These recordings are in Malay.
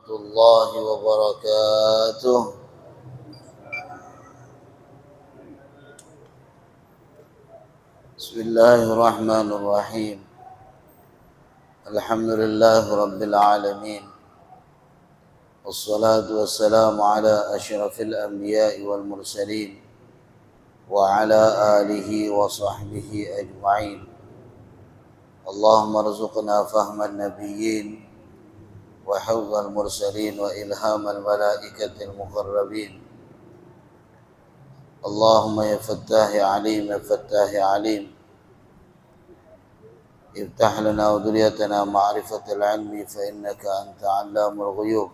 الله وبركاته. بسم الله الرحمن الرحيم. الحمد لله رب العالمين، والصلاة والسلام على أشرف الأنبياء والمرسلين وعلى آله وصحبه أجمعين. اللهم ارزقنا فهم النبيين وحفظ المرسلين وإلهام الملائكة المقربين. اللهم يا فتاح عليم يا فتاح عليم، افتح لنا وذريتنا معرفة العلم فإنك أنت علام الغيوب.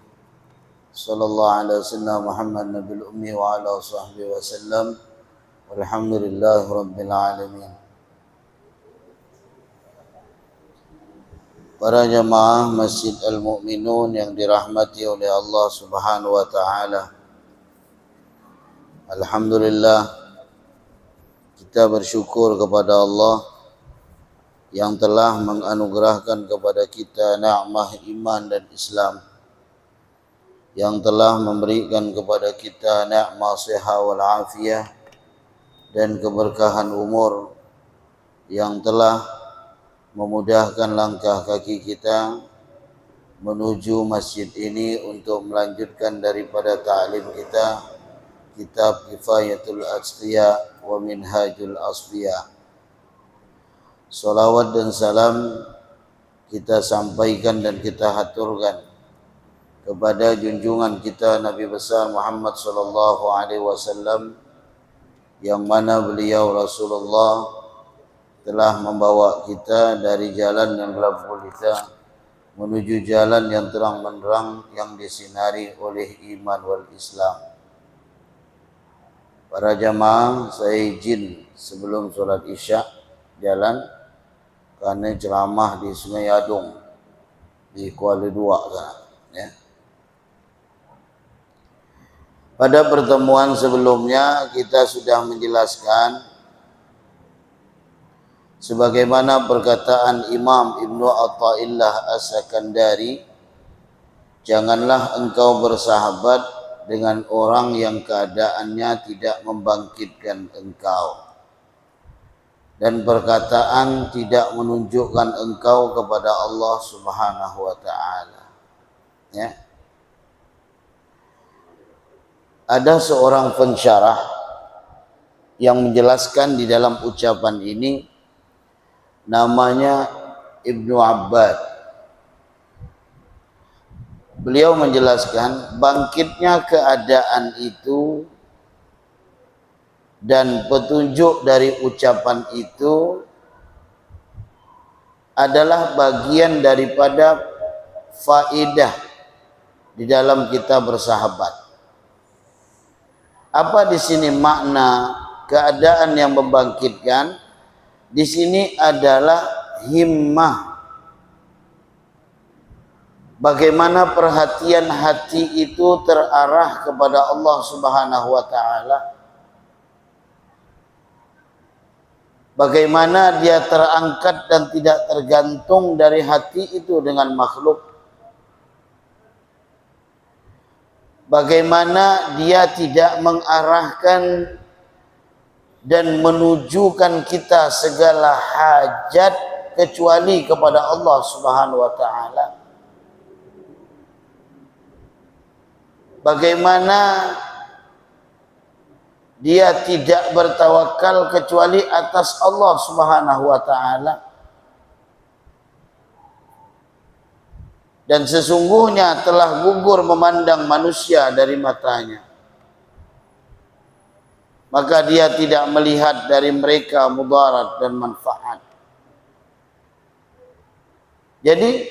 صلى الله على سيدنا محمد نبي الأمي وعلى صحبه وسلم، والحمد لله رب العالمين. Para jamaah Masjid Al-Mu'minun yang dirahmati oleh Allah Subhanahu wa taala. Alhamdulillah, kita bersyukur kepada Allah yang telah menganugerahkan kepada kita nikmat iman dan Islam, yang telah memberikan kepada kita nikmat sehat wal afiyah dan keberkahan umur, yang telah memudahkan langkah kaki kita menuju masjid ini untuk melanjutkan daripada ta'lim kita, kitab Kifayatul Asqiya wa Minhajul Asfiya. Salawat dan salam kita sampaikan dan kita haturkan kepada junjungan kita Nabi besar Muhammad sallallahu alaihi wasallam, yang mana beliau Rasulullah telah membawa kita dari jalan yang gelap gulita menuju jalan yang terang benderang yang disinari oleh iman wal Islam. Para jamaah, saya izin sebelum sholat isya jalan karena ceramah di Sungai Adung di Kuala Dua sana, ya. Pada pertemuan sebelumnya kita sudah menjelaskan sebagaimana perkataan Imam Ibnu Athaillah As-Sakandari, janganlah engkau bersahabat dengan orang yang keadaannya tidak membangkitkan engkau, dan perkataan tidak menunjukkan engkau kepada Allah Subhanahu wa taala. Ya. Ada seorang pensyarah yang menjelaskan di dalam ucapan ini, namanya Ibnu Abbad. Beliau menjelaskan bangkitnya keadaan itu dan petunjuk dari ucapan itu adalah bagian daripada faedah di dalam kita bersahabat. Apa di sini makna keadaan yang membangkitkan? Di sini adalah himmah. Bagaimana perhatian hati itu terarah kepada Allah Subhanahu wa taala. Bagaimana dia terangkat dan tidak tergantung dari hati itu dengan makhluk. Bagaimana dia tidak mengarahkan dan menujukan kita segala hajat kecuali kepada Allah Subhanahu wa taala. Bagaimana dia tidak bertawakal kecuali atas Allah Subhanahu wa taala. Dan sesungguhnya telah gugur memandang manusia dari matanya, maka dia tidak melihat dari mereka mudarat dan manfaat. Jadi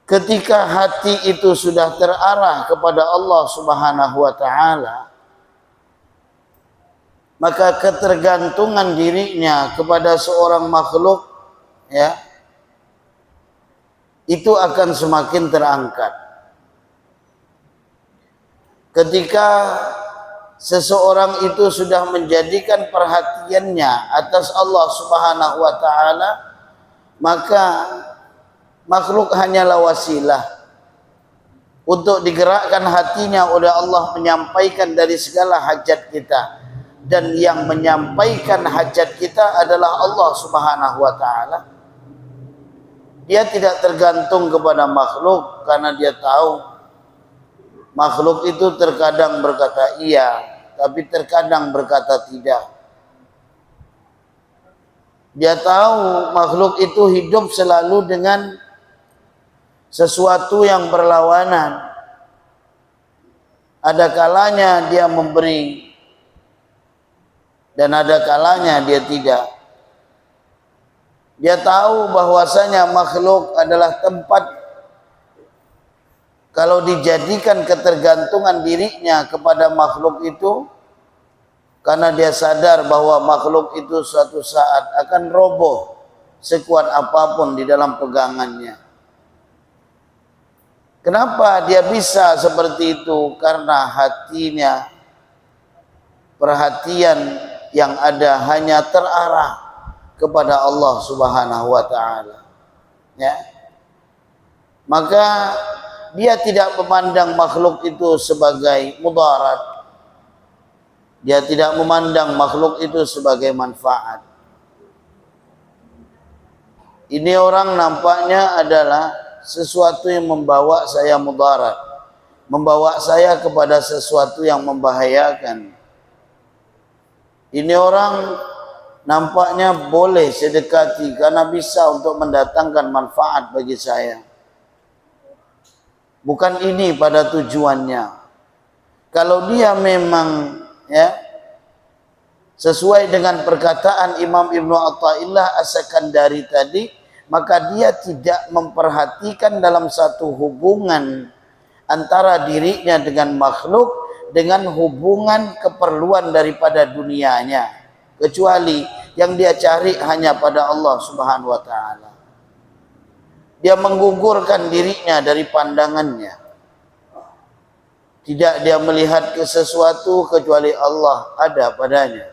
ketika hati itu sudah terarah kepada Allah Subhanahu wa taala, maka ketergantungan dirinya kepada seorang makhluk, ya, itu akan semakin terangkat. Ketika seseorang itu sudah menjadikan perhatiannya atas Allah Subhanahu wa taala, maka makhluk hanyalah wasilah untuk digerakkan hatinya oleh Allah menyampaikan dari segala hajat kita, dan yang menyampaikan hajat kita adalah Allah Subhanahu wa taala. Dia tidak tergantung kepada makhluk, karena dia tahu makhluk itu terkadang berkata iya, tapi terkadang berkata tidak. Dia tahu makhluk itu hidup selalu dengan sesuatu yang berlawanan. Ada kalanya dia memberi, dan ada kalanya dia tidak. Dia tahu bahwasanya makhluk adalah tempat, kalau dijadikan ketergantungan dirinya kepada makhluk itu, karena dia sadar bahwa makhluk itu suatu saat akan roboh sekuat apapun di dalam pegangannya. Kenapa dia bisa seperti itu? Karena hatinya, perhatian yang ada hanya terarah kepada Allah Subhanahu wa taala. Ya. Maka dia tidak memandang makhluk itu sebagai mudarat. Dia tidak memandang makhluk itu sebagai manfaat. Ini orang nampaknya adalah sesuatu yang membawa saya mudarat, membawa saya kepada sesuatu yang membahayakan. Ini orang nampaknya boleh sedekati karena bisa untuk mendatangkan manfaat bagi saya. Bukan ini pada tujuannya. Kalau dia memang sesuai dengan perkataan Imam Ibnu Athaillah As-Sakandari tadi, maka dia tidak memperhatikan dalam satu hubungan antara dirinya dengan makhluk dengan hubungan keperluan daripada dunianya, kecuali yang dia cari hanya pada Allah Subhanahu wa taala. Dia menggugurkan dirinya dari pandangannya. Tidak dia melihat ke sesuatu kecuali Allah ada padanya.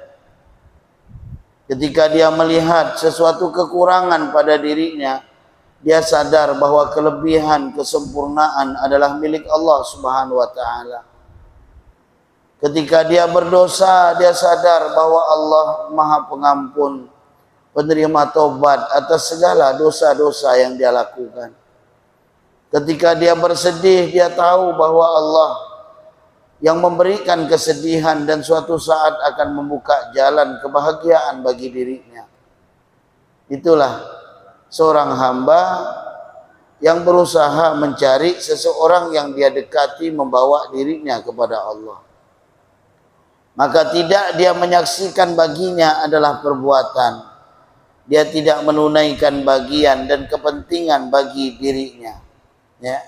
Ketika dia melihat sesuatu kekurangan pada dirinya, dia sadar bahwa kelebihan, kesempurnaan adalah milik Allah Subhanahu wa taala. Ketika dia berdosa, dia sadar bahwa Allah Maha Pengampun, penerima taubat atas segala dosa-dosa yang dia lakukan. Ketika dia bersedih, dia tahu bahwa Allah yang memberikan kesedihan dan suatu saat akan membuka jalan kebahagiaan bagi dirinya. Itulah seorang hamba yang berusaha mencari seseorang yang dia dekati membawa dirinya kepada Allah. Maka tidak dia menyaksikan baginya adalah perbuatan. Dia tidak menunaikan bagian dan kepentingan bagi dirinya. Ya.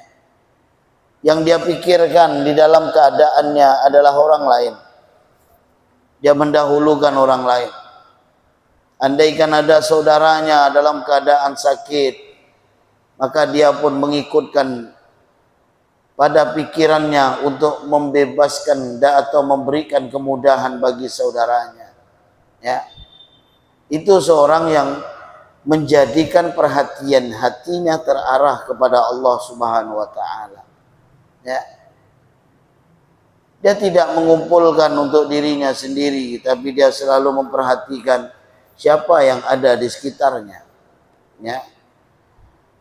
Yang dia pikirkan di dalam keadaannya adalah orang lain. Dia mendahulukan orang lain. Andaikan ada saudaranya dalam keadaan sakit, maka dia pun mengikutkan pada pikirannya untuk membebaskan atau memberikan kemudahan bagi saudaranya. Ya. Itu seorang yang menjadikan perhatian hatinya terarah kepada Allah Subhanahu wa taala. Ya. Dia tidak mengumpulkan untuk dirinya sendiri, tapi dia selalu memperhatikan siapa yang ada di sekitarnya. Ya.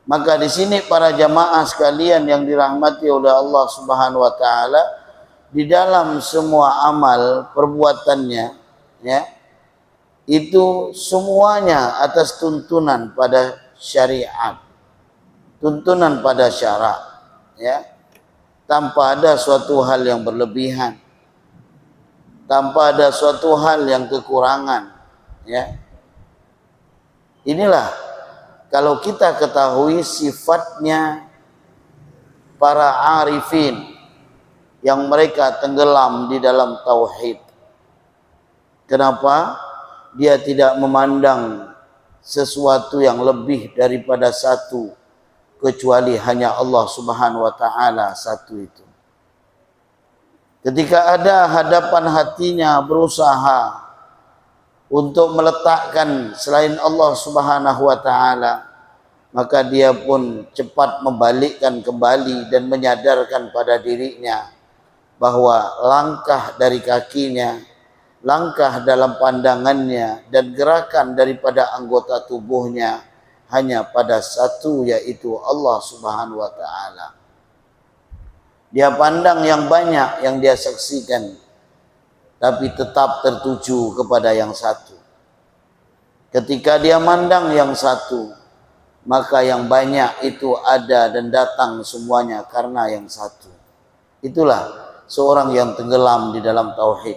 Maka di sini para jamaah sekalian yang dirahmati oleh Allah Subhanahu wa taala, di dalam semua amal perbuatannya, ya, itu semuanya atas tuntunan pada syariat, tuntunan pada syarak, ya. Tanpa ada suatu hal yang berlebihan, tanpa ada suatu hal yang kekurangan, ya. Inilah kalau kita ketahui sifatnya para arifin yang mereka tenggelam di dalam tauhid. Kenapa? Dia tidak memandang sesuatu yang lebih daripada satu, kecuali hanya Allah Subhanahu wa taala satu itu. Ketika ada hadapan hatinya berusaha untuk meletakkan selain Allah Subhanahu wa taala, maka dia pun cepat membalikkan kembali dan menyadarkan pada dirinya bahwa langkah dari kakinya, langkah dalam pandangannya, dan gerakan daripada anggota tubuhnya hanya pada satu, yaitu Allah Subhanahu wa Ta'ala. Dia pandang yang banyak yang dia saksikan, tapi tetap tertuju kepada yang satu. Ketika dia mandang yang satu, maka yang banyak itu ada dan datang semuanya karena yang satu. Itulah seorang yang tenggelam di dalam tauhid.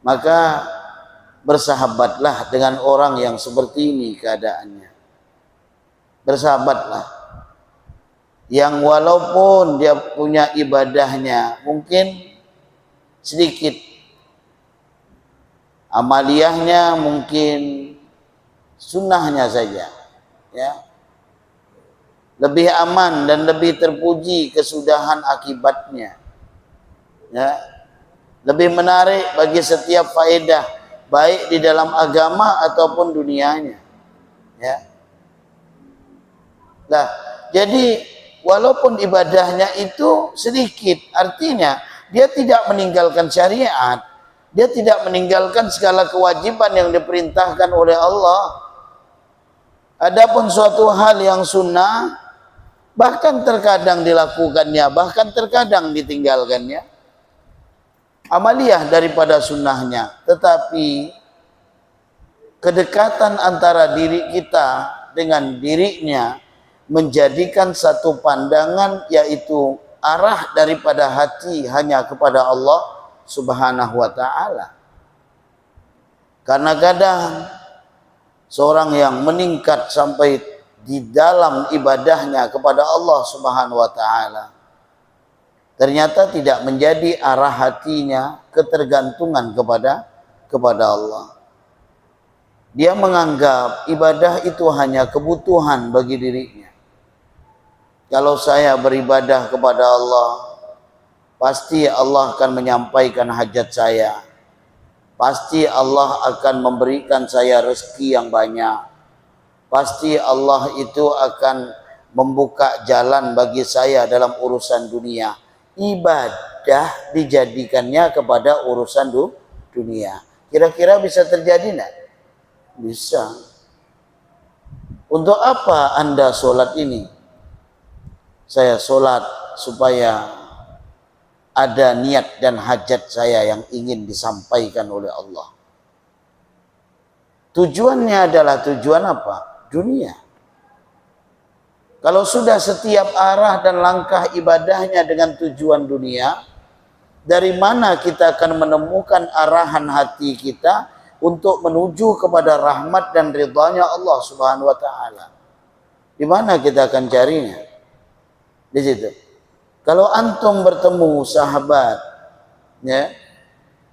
Maka bersahabatlah dengan orang yang seperti ini keadaannya. Bersahabatlah. Yang walaupun dia punya ibadahnya mungkin sedikit, amaliyahnya mungkin sunnahnya saja, ya, lebih aman dan lebih terpuji kesudahan akibatnya, ya, lebih menarik bagi setiap faedah baik di dalam agama ataupun dunianya, ya. Nah, jadi walaupun ibadahnya itu sedikit, artinya dia tidak meninggalkan syariat, dia tidak meninggalkan segala kewajiban yang diperintahkan oleh Allah. Adapun suatu hal yang sunnah, bahkan terkadang dilakukannya, bahkan terkadang ditinggalkannya, amaliyah daripada sunnahnya. Tetapi kedekatan antara diri kita dengan dirinya menjadikan satu pandangan, yaitu arah daripada hati hanya kepada Allah Subhanahu wa Ta'ala. Karena kadang seorang yang meningkat sampai di dalam ibadahnya kepada Allah Subhanahu wa Ta'ala, ternyata tidak menjadi arah hatinya ketergantungan kepada Allah. Dia menganggap ibadah itu hanya kebutuhan bagi dirinya. Kalau saya beribadah kepada Allah, pasti Allah akan menyampaikan hajat saya. Pasti Allah akan memberikan saya rezeki yang banyak. Pasti Allah itu akan membuka jalan bagi saya dalam urusan dunia. Ibadah dijadikannya kepada urusan dunia. Kira-kira bisa terjadi enggak? Bisa. Untuk apa Anda sholat ini? Saya sholat supaya ada niat dan hajat saya yang ingin disampaikan oleh Allah. Tujuannya adalah tujuan apa? Dunia. Kalau sudah setiap arah dan langkah ibadahnya dengan tujuan dunia, dari mana kita akan menemukan arahan hati kita untuk menuju kepada rahmat dan ridhanya Allah Subhanahu wa Ta'ala? Di mana kita akan carinya? Di situ. Kalau antum bertemu sahabat, ya,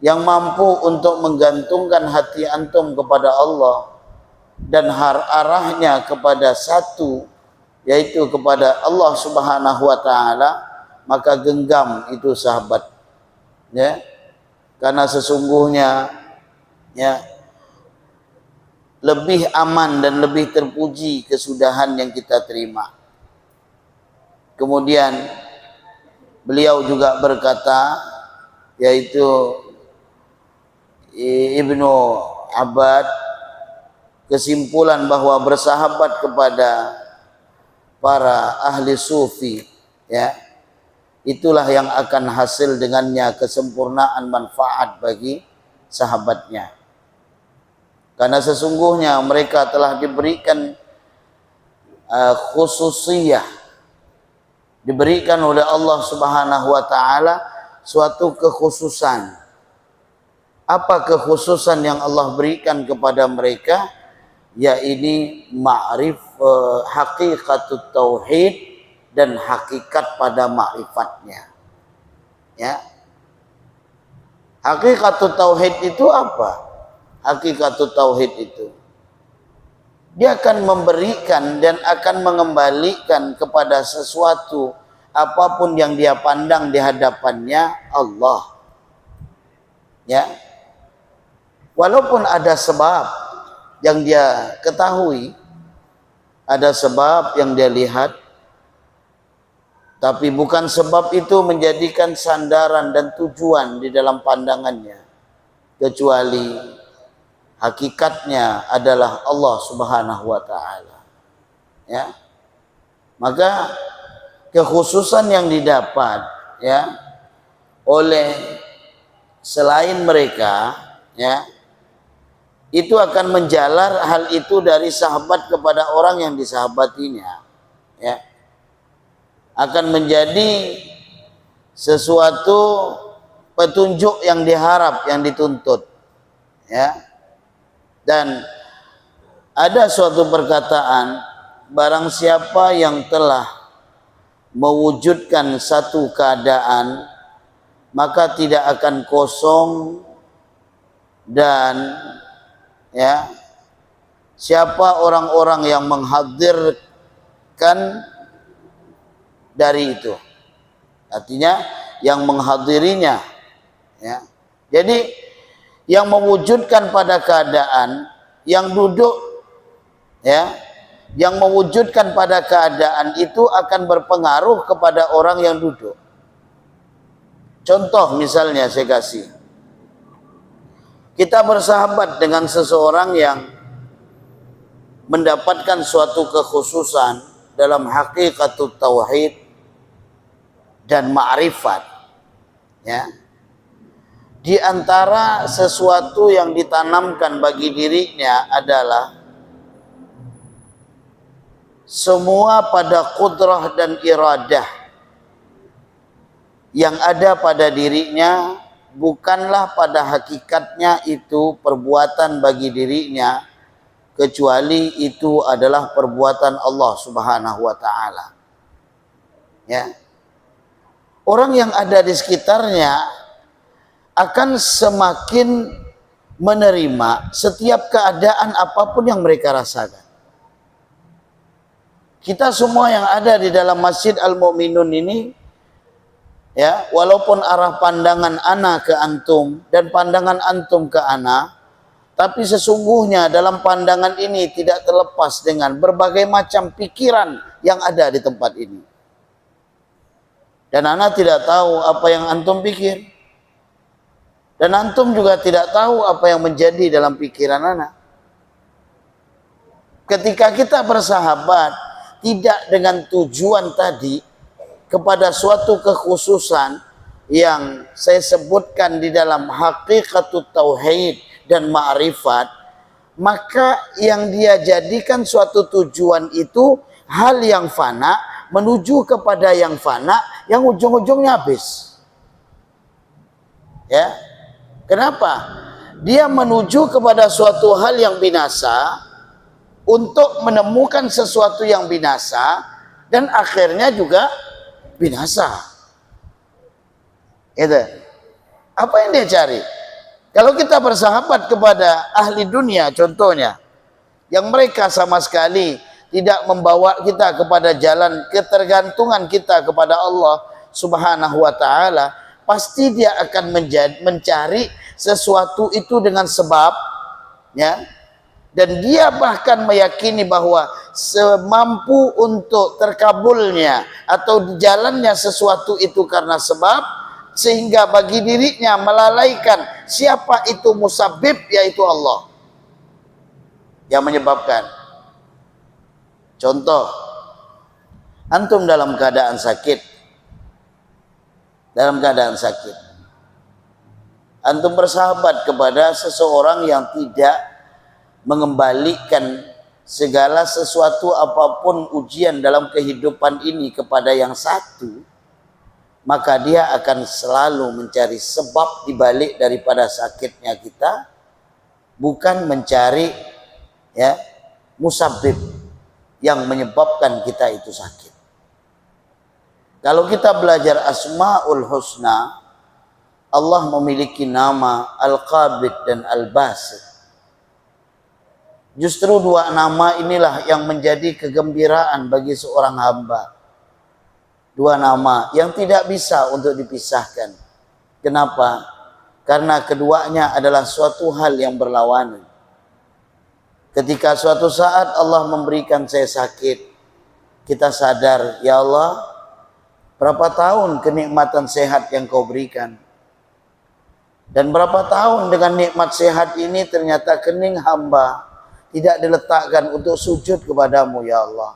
yang mampu untuk menggantungkan hati antum kepada Allah dan arahnya kepada satu, yaitu kepada Allah Subhanahu wa Ta'ala, maka genggam itu sahabat, ya, karena sesungguhnya, ya, lebih aman dan lebih terpuji kesudahan yang kita terima. Kemudian beliau juga berkata, yaitu Ibnu Abbad, kesimpulan bahwa bersahabat kepada para ahli sufi, ya, itulah yang akan hasil dengannya kesempurnaan manfaat bagi sahabatnya. Karena sesungguhnya mereka telah diberikan khususiyah, diberikan oleh Allah Subhanahu wa Ta'ala suatu kekhususan. Apa kekhususan yang Allah berikan kepada mereka? Yaitu hakikatut tauhid dan hakikat pada ma'rifatnya. Ya. Hakikatut tauhid itu apa? Hakikatut tauhid itu, dia akan memberikan dan akan mengembalikan kepada sesuatu apapun yang dia pandang di hadapannya Allah. Ya. Walaupun ada sebab yang dia ketahui, ada sebab yang dia lihat, tapi bukan sebab itu menjadikan sandaran dan tujuan di dalam pandangannya, kecuali hakikatnya adalah Allah Subhanahu wa taala. Ya. Maka kekhususan yang didapat ya oleh selain mereka ya, itu akan menjalar hal itu dari sahabat kepada orang yang disahabatinya ya, akan menjadi sesuatu petunjuk yang diharap, yang dituntut ya. Dan ada suatu perkataan, barang siapa yang telah mewujudkan satu keadaan, maka tidak akan kosong. Dan ya, siapa orang-orang yang menghadirkan dari itu, artinya yang menghadirinya ya. Jadi yang mewujudkan pada keadaan, yang duduk ya, yang mewujudkan pada keadaan itu akan berpengaruh kepada orang yang duduk. Contoh misalnya saya kasih, kita bersahabat dengan seseorang yang mendapatkan suatu kekhususan dalam hakikatul tauhid dan ma'rifat ya. Di antara sesuatu yang ditanamkan bagi dirinya adalah semua pada qudrah dan iradah yang ada pada dirinya bukanlah pada hakikatnya itu perbuatan bagi dirinya, kecuali itu adalah perbuatan Allah Subhanahu wa taala. Ya. Orang yang ada di sekitarnya akan semakin menerima setiap keadaan apapun yang mereka rasakan. Kita semua yang ada di dalam Masjid Al-Mu'minun ini ya, walaupun arah pandangan ana ke antum dan pandangan antum ke ana, tapi sesungguhnya dalam pandangan ini tidak terlepas dengan berbagai macam pikiran yang ada di tempat ini. Dan ana tidak tahu apa yang antum pikir, dan antum juga tidak tahu apa yang menjadi dalam pikiran ana. Ketika kita bersahabat tidak dengan tujuan tadi kepada suatu kekhususan yang saya sebutkan di dalam hakikatul tauhid dan ma'rifat, maka yang dia jadikan suatu tujuan itu hal yang fana menuju kepada yang fana yang ujung-ujungnya habis. Ya. Kenapa? Dia menuju kepada suatu hal yang binasa untuk menemukan sesuatu yang binasa dan akhirnya juga binasa. Itu. Apa yang dia cari? Kalau kita bersahabat kepada ahli dunia contohnya, yang mereka sama sekali tidak membawa kita kepada jalan ketergantungan kita kepada Allah Subhanahu wa taala, pasti dia akan mencari sesuatu itu dengan sebab ya. Dan dia bahkan meyakini bahwa semampu untuk terkabulnya atau jalannya sesuatu itu karena sebab, sehingga bagi dirinya melalaikan siapa itu musabbib, yaitu Allah yang menyebabkan. Contoh, antum dalam keadaan sakit, antum bersahabat kepada seseorang yang tidak mengembalikan segala sesuatu apapun ujian dalam kehidupan ini kepada yang satu, maka dia akan selalu mencari sebab dibalik daripada sakitnya kita, bukan mencari ya musabbib yang menyebabkan kita itu sakit. Kalau kita belajar Asmaul Husna, Allah memiliki nama Al-Qabid dan Al-Basit. Justru dua nama inilah yang menjadi kegembiraan bagi seorang hamba. Dua nama yang tidak bisa untuk dipisahkan. Kenapa? Karena keduanya adalah suatu hal yang berlawanan. Ketika suatu saat Allah memberikan saya sakit, kita sadar, ya Allah, berapa tahun kenikmatan sehat yang kau berikan. Dan berapa tahun dengan nikmat sehat ini ternyata kening hamba tidak diletakkan untuk sujud kepadamu, ya Allah.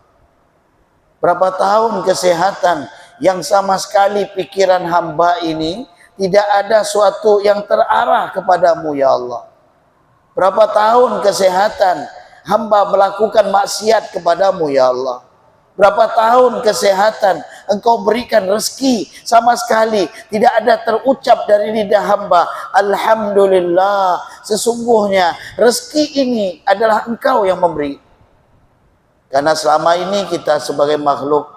Berapa tahun kesehatan yang sama sekali pikiran hamba ini tidak ada suatu yang terarah kepadamu, ya Allah. Berapa tahun kesehatan hamba melakukan maksiat kepadamu, ya Allah. Berapa tahun kesehatan engkau berikan rezeki sama sekali tidak ada terucap dari lidah hamba, alhamdulillah, sesungguhnya rezeki ini adalah engkau yang memberi. Karena selama ini kita sebagai makhluk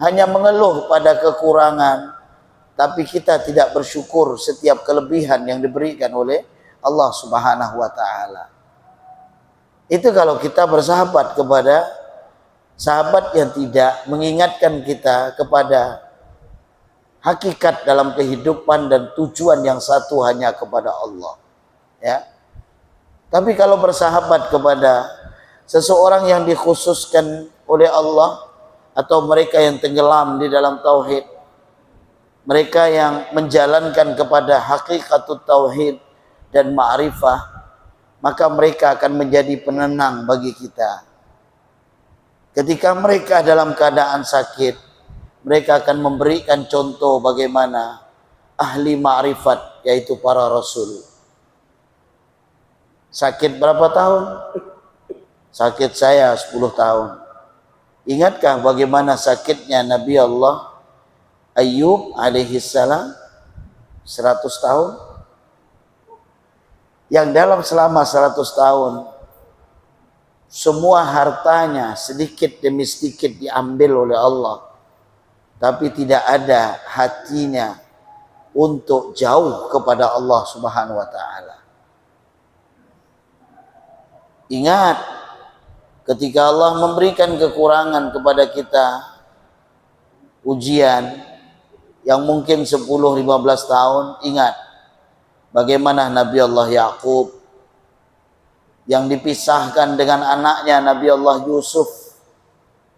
hanya mengeluh pada kekurangan, tapi kita tidak bersyukur setiap kelebihan yang diberikan oleh Allah Subhanahu wa Ta'ala. Itu kalau kita bersahabat kepada sahabat yang tidak mengingatkan kita kepada hakikat dalam kehidupan dan tujuan yang satu hanya kepada Allah, ya. Tapi kalau bersahabat kepada seseorang yang dikhususkan oleh Allah, atau mereka yang tenggelam di dalam tauhid, mereka yang menjalankan kepada hakikatut tauhid dan ma'rifah, maka mereka akan menjadi penenang bagi kita. Ketika mereka dalam keadaan sakit, mereka akan memberikan contoh bagaimana ahli ma'rifat, yaitu para rasul. Sakit berapa tahun? Sakit saya 10 tahun. Ingatkah bagaimana sakitnya Nabi Allah Ayyub alaihi salam 100 tahun? Yang dalam selama 100 tahun semua hartanya sedikit demi sedikit diambil oleh Allah, tapi tidak ada hatinya untuk jauh kepada Allah Subhanahu wa Ta'ala. Ingat, ketika Allah memberikan kekurangan kepada kita, ujian yang mungkin 10-15 tahun, ingat bagaimana Nabi Allah Yakub yang dipisahkan dengan anaknya Nabi Allah Yusuf,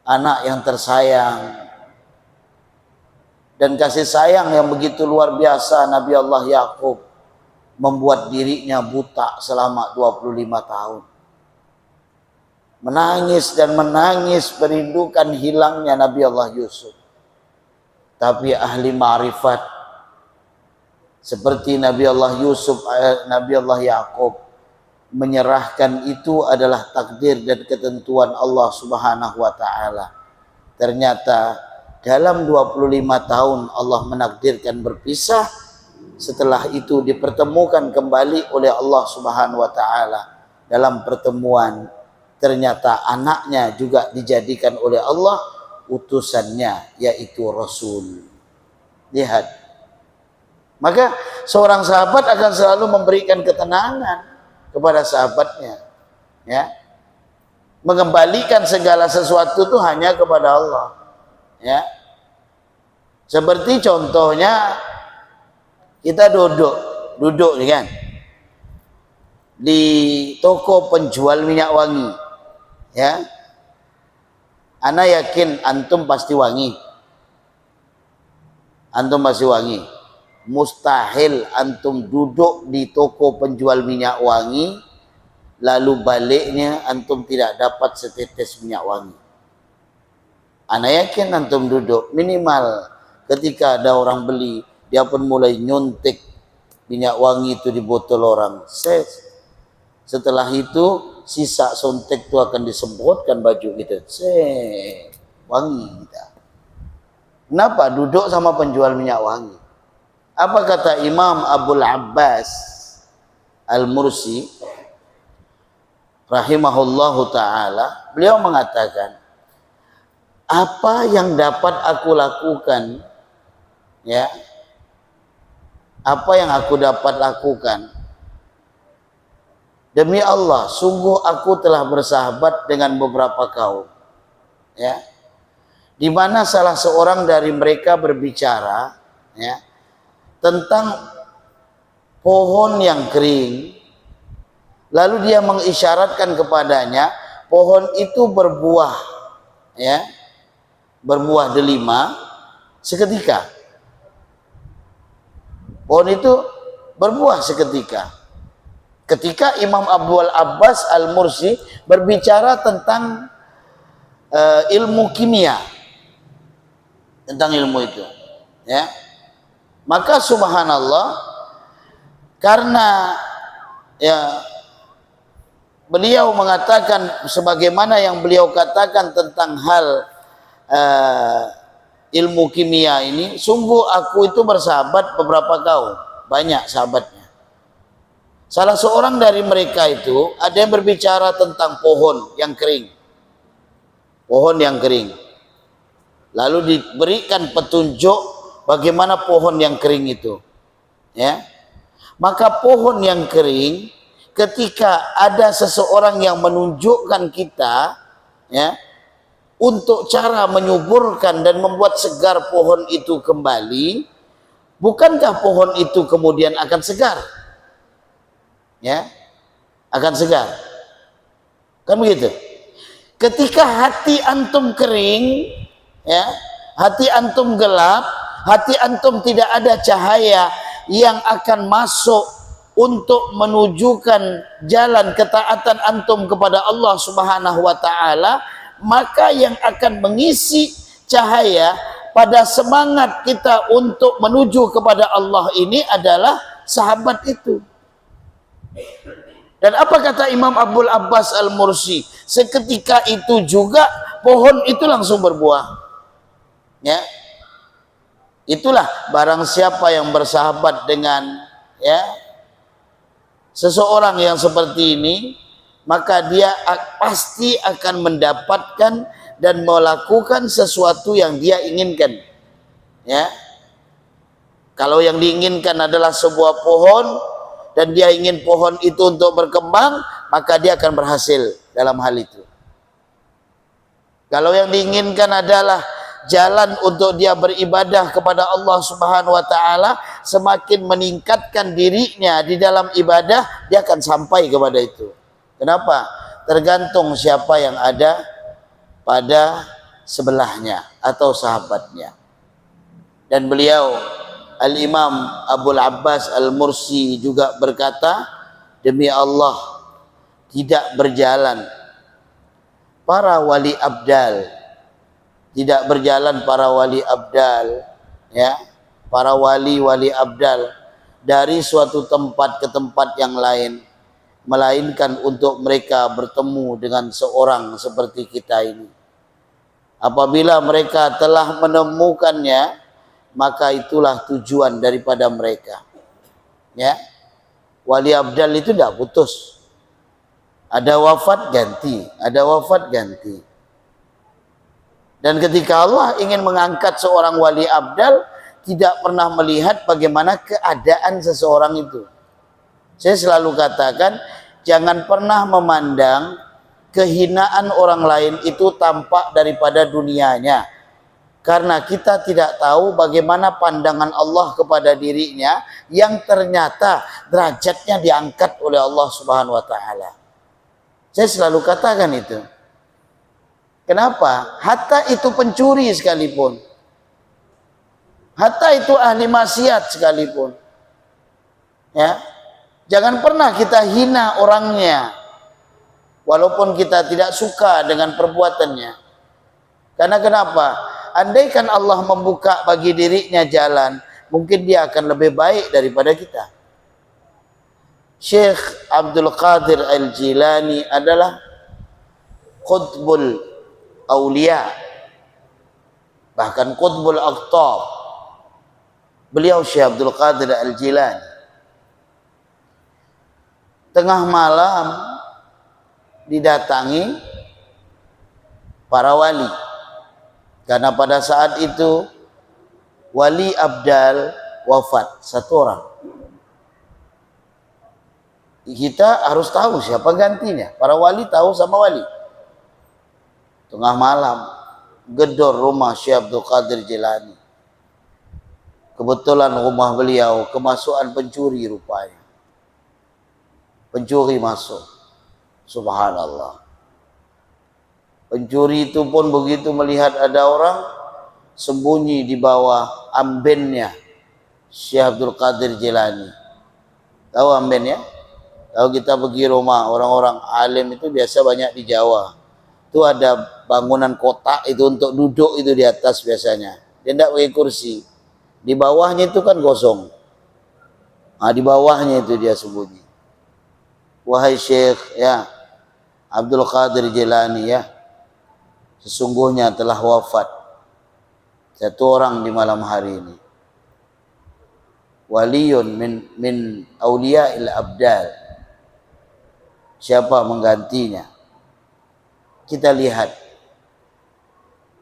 anak yang tersayang. Dan kasih sayang yang begitu luar biasa Nabi Allah Yakub membuat dirinya buta selama 25 tahun. Menangis dan menangis merindukan hilangnya Nabi Allah Yusuf. Tapi ahli ma'rifat seperti Nabi Allah Yusuf, Nabi Allah Yakub menyerahkan itu adalah takdir dan ketentuan Allah Subhanahu wa Ta'ala. Ternyata dalam 25 tahun Allah menakdirkan berpisah. Setelah itu dipertemukan kembali oleh Allah Subhanahu wa Ta'ala. Dalam pertemuan ternyata anaknya juga dijadikan oleh Allah utusannya, yaitu Rasul. Lihat, maka seorang sahabat akan selalu memberikan ketenangan kepada sahabatnya, ya, mengembalikan segala sesuatu itu hanya kepada Allah, ya. Seperti contohnya kita duduk nih kan di toko penjual minyak wangi, ya. Ana yakin antum pasti wangi. Antum pasti wangi. Mustahil antum duduk di toko penjual minyak wangi lalu baliknya antum tidak dapat setetes minyak wangi. Ana yakin antum duduk, minimal ketika ada orang beli, dia pun mulai nyuntik minyak wangi itu di botol orang. Setelah itu sisa suntik itu akan disemprotkan baju kita. Wangi kita. Kenapa? Duduk sama penjual minyak wangi. Apa kata Imam Abul Abbas Al-Mursi rahimahullahu ta'ala? Beliau mengatakan, apa yang dapat aku lakukan, ya, apa yang aku dapat lakukan, demi Allah, sungguh aku telah bersahabat dengan beberapa kaum, ya, di mana salah seorang dari mereka berbicara, ya, tentang pohon yang kering, Lalu dia mengisyaratkan kepadanya pohon itu berbuah, ya, berbuah delima seketika. Pohon itu berbuah seketika. Ketika Imam Abdul Abbas Al-Mursi berbicara tentang ilmu kimia, tentang ilmu itu, ya, maka subhanallah, karena ya beliau mengatakan sebagaimana yang beliau katakan tentang hal ilmu kimia ini, sungguh aku itu bersahabat beberapa kaum, banyak sahabatnya. Salah seorang dari mereka itu ada yang berbicara tentang pohon yang kering, pohon yang kering. Lalu diberikan petunjuk bagaimana pohon yang kering itu, ya. Maka pohon yang kering, ketika ada seseorang yang menunjukkan kita, ya, untuk cara menyuburkan dan membuat segar pohon itu kembali, bukankah pohon itu kemudian akan segar? Ya, akan segar. Kan begitu? Ketika hati antum kering, ya, hati antum gelap, hati antum tidak ada cahaya yang akan masuk untuk menunjukkan jalan ketaatan antum kepada Allah Subhanahu wa taala, maka yang akan mengisi cahaya pada semangat kita untuk menuju kepada Allah ini adalah sahabat itu. Dan apa kata Imam Abdul Abbas Al-Mursi? Seketika itu juga pohon itu langsung berbuah. Ya. Itulah barang siapa yang bersahabat dengan, ya, seseorang yang seperti ini, maka dia pasti akan mendapatkan dan melakukan sesuatu yang dia inginkan. Ya. Kalau yang diinginkan adalah sebuah pohon dan dia ingin pohon itu untuk berkembang, maka dia akan berhasil dalam hal itu. Kalau yang diinginkan adalah jalan untuk dia beribadah kepada Allah Subhanahu wa taala, semakin meningkatkan dirinya di dalam ibadah, dia akan sampai kepada itu. Kenapa? Tergantung siapa yang ada pada sebelahnya atau sahabatnya. Dan beliau Al-Imam Abdul Abbas Al-Mursi juga berkata, demi Allah, tidak berjalan para wali abdal, tidak berjalan para wali abdal, ya, para wali abdal dari suatu tempat ke tempat yang lain, melainkan untuk mereka bertemu dengan seorang seperti kita ini. Apabila mereka telah menemukannya, maka itulah tujuan daripada mereka. Ya, wali abdal itu tidak putus. Ada wafat ganti, ada wafat ganti. Dan ketika Allah ingin mengangkat seorang wali abdal, tidak pernah melihat bagaimana keadaan seseorang itu. Saya selalu katakan, jangan pernah memandang kehinaan orang lain itu tampak daripada dunianya. Karena kita tidak tahu bagaimana pandangan Allah kepada dirinya yang ternyata derajatnya diangkat oleh Allah Subhanahu wa taala. Saya selalu katakan itu. Kenapa? Hatta itu pencuri sekalipun, hatta itu ahli maksiat sekalipun, ya, jangan pernah kita hina orangnya, walaupun kita tidak suka dengan perbuatannya. Karena kenapa? Andaikan Allah membuka bagi dirinya jalan, mungkin dia akan lebih baik daripada kita. Syekh Abdul Qadir Al-Jilani adalah qutbul awliya, bahkan qutbul aqtab. Beliau Syekh Abdul Qadir Al-Jilani tengah malam didatangi para wali. Karena pada saat itu wali abdal wafat satu orang. Kita harus tahu siapa gantinya. Para wali tahu sama wali. Tengah malam gedor rumah Syekh Abdul Qadir Jilani. Kebetulan rumah beliau kemasukan pencuri rupanya. pencuri masuk. Subhanallah. Pencuri itu pun begitu melihat ada orang sembunyi di bawah ambennya Syekh Abdul Qadir Jilani. Tahu amben ya? Kalau kita pergi rumah orang-orang alim itu biasa banyak di Jawa. Itu ada bangunan kotak itu untuk duduk itu di atas biasanya. Dia tidak pakai kursi. Di bawahnya itu kan kosong. Nah, di bawahnya itu dia sembunyi. Wahai Syekh ya Abdul Qadir Jilani ya, sesungguhnya telah wafat satu orang di malam hari ini. Waliyun min awliya'il abdal. Siapa menggantinya? Kita lihat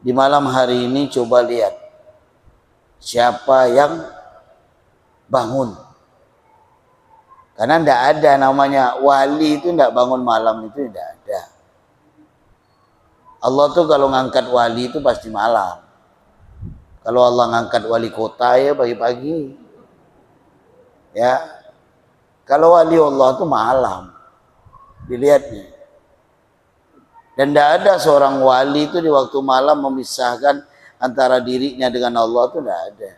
di malam hari ini, coba lihat siapa yang bangun. Karena tidak ada namanya wali itu, tidak bangun malam itu tidak ada. Allah tuh kalau ngangkat wali itu pasti malam. Kalau Allah ngangkat wali kota ya pagi-pagi. Ya. Kalau wali Allah itu malam. Dilihatnya. Dan tidak ada seorang wali itu di waktu malam memisahkan antara dirinya dengan Allah itu tidak ada.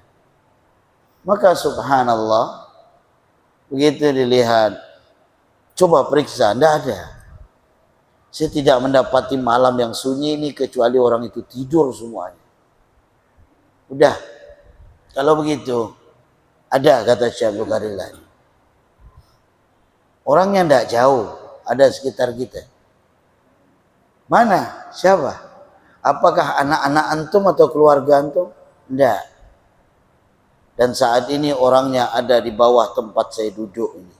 Maka subhanallah, begitu dilihat, coba periksa, tidak ada. Saya tidak mendapati malam yang sunyi ini kecuali orang itu tidur semuanya. Udah, kalau begitu, ada kata Syekh Abdul Qadir Jilani. Orangnya tidak jauh, ada sekitar kita. Mana? Siapa? Apakah anak-anak antum atau keluarga antum? Tidak. Dan saat ini orangnya ada di bawah tempat saya duduk ini.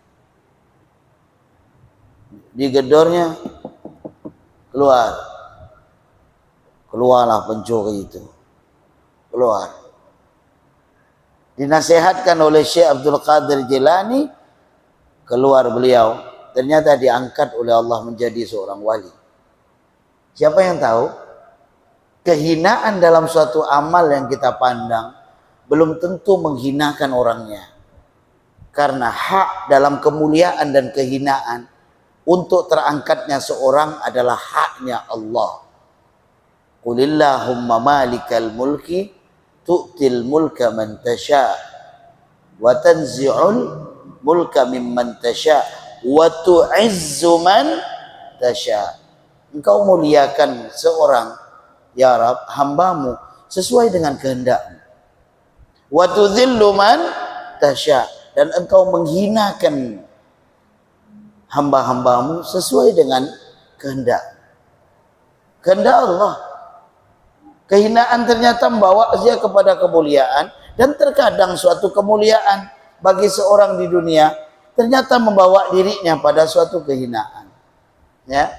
Digedornya keluar. Keluarlah pencuri itu. Keluar. Dinasihatkan oleh Syekh Abdul Qadir Jilani, keluar beliau. Ternyata diangkat oleh Allah menjadi seorang wali. Siapa yang tahu? Kehinaan dalam suatu amal yang kita pandang belum tentu menghinakan orangnya. Karena hak dalam kemuliaan dan kehinaan untuk terangkatnya seorang adalah haknya Allah. Qulillahumma malikal mulki tu'til mulka man tasha wa tanzi'ul mulka mimman tasha wa tu'izzu man tasha. Engkau muliakan seorang ya Rabb, hambamu sesuai dengan kehendakmu. Wa tudzillu man tasya, dan engkau menghinakan hamba-hambamu sesuai dengan kehendak Allah. Kehinaan ternyata membawa dia kepada kemuliaan, dan terkadang suatu kemuliaan bagi seorang di dunia ternyata membawa dirinya pada suatu kehinaan. Ya,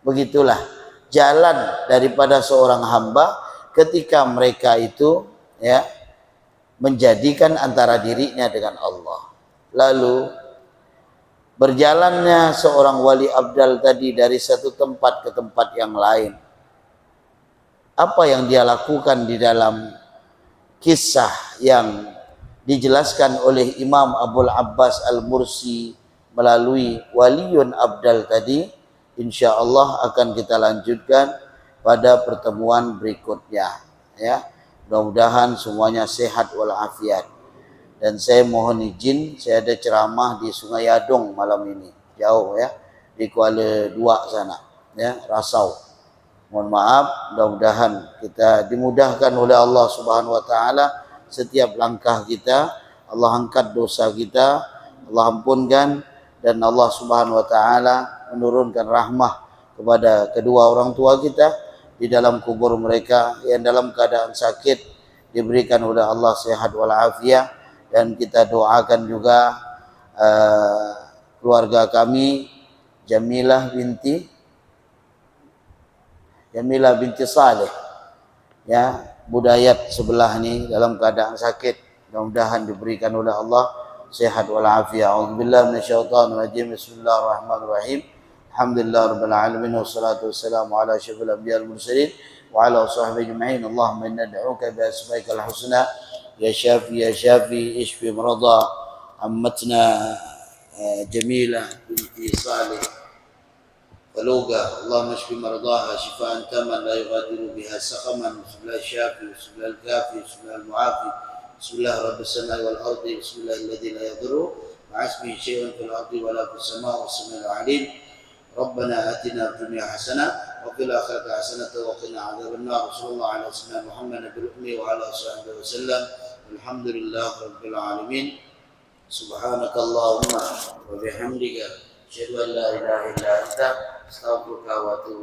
begitulah jalan daripada seorang hamba ketika mereka itu ya menjadikan antara dirinya dengan Allah. Lalu berjalannya seorang wali abdal tadi dari satu tempat ke tempat yang lain. Apa yang dia lakukan di dalam kisah yang dijelaskan oleh Imam Abul Abbas Al-Mursi melalui waliyun abdal tadi, insya Allah akan kita lanjutkan pada pertemuan berikutnya. Ya. Mudah-mudahan semuanya sehat walafiat. Dan saya mohon izin, saya ada ceramah di Sungai Yadung malam ini. Jauh ya, di Kuala Dua sana, ya, Rasau. Mohon maaf, mudah-mudahan kita dimudahkan oleh Allah Subhanahu wa taala setiap langkah kita. Allah angkat dosa kita, Allah ampunkan, dan Allah Subhanahu wa taala menurunkan rahmah kepada kedua orang tua kita di dalam kubur mereka yang dalam keadaan sakit, diberikan oleh Allah sehat walafiat. Dan kita doakan juga keluarga kami Jamilah binti Saleh ya, Budayat sebelah ini dalam keadaan sakit, mudah-mudahan diberikan oleh Allah sehat walafiat. A'udzubillahi minasyaitonir rajim. Bismillahirrahmanirrahim. Alhamdulillahirabbil alamin wassalatu wassalamu ala asyrofil anbiya'i wal mursalin wa ala sahbihi ajma'in. Allahumma inna nad'uka bi asma'ikal husna ya syafi ishfi marada ammatna جميلة بنت صالح فلوقة، اللهم اشف مرضاها شفاء تاما لا يغادر بها سقما. بسم الله الشافي، بسم الله الكافي، بسم الله المعافي، بسم الله رب السماء والأرض، بسم الله الذي لا يضر مع اسمه شيء في الأرض ولا في السماء والسميع العليم. ربنا آتنا في الدنيا حسنة وفي الآخرة حسنة وقنا عذاب النار. صلى الله على سيدنا محمد نبي الأمي وعلى صحبه وسلم. الحمد لله رب العالمين. سبحانك اللهم وبحمدك أشهد أن لا إله إلا أنت أستغفرك وأتوب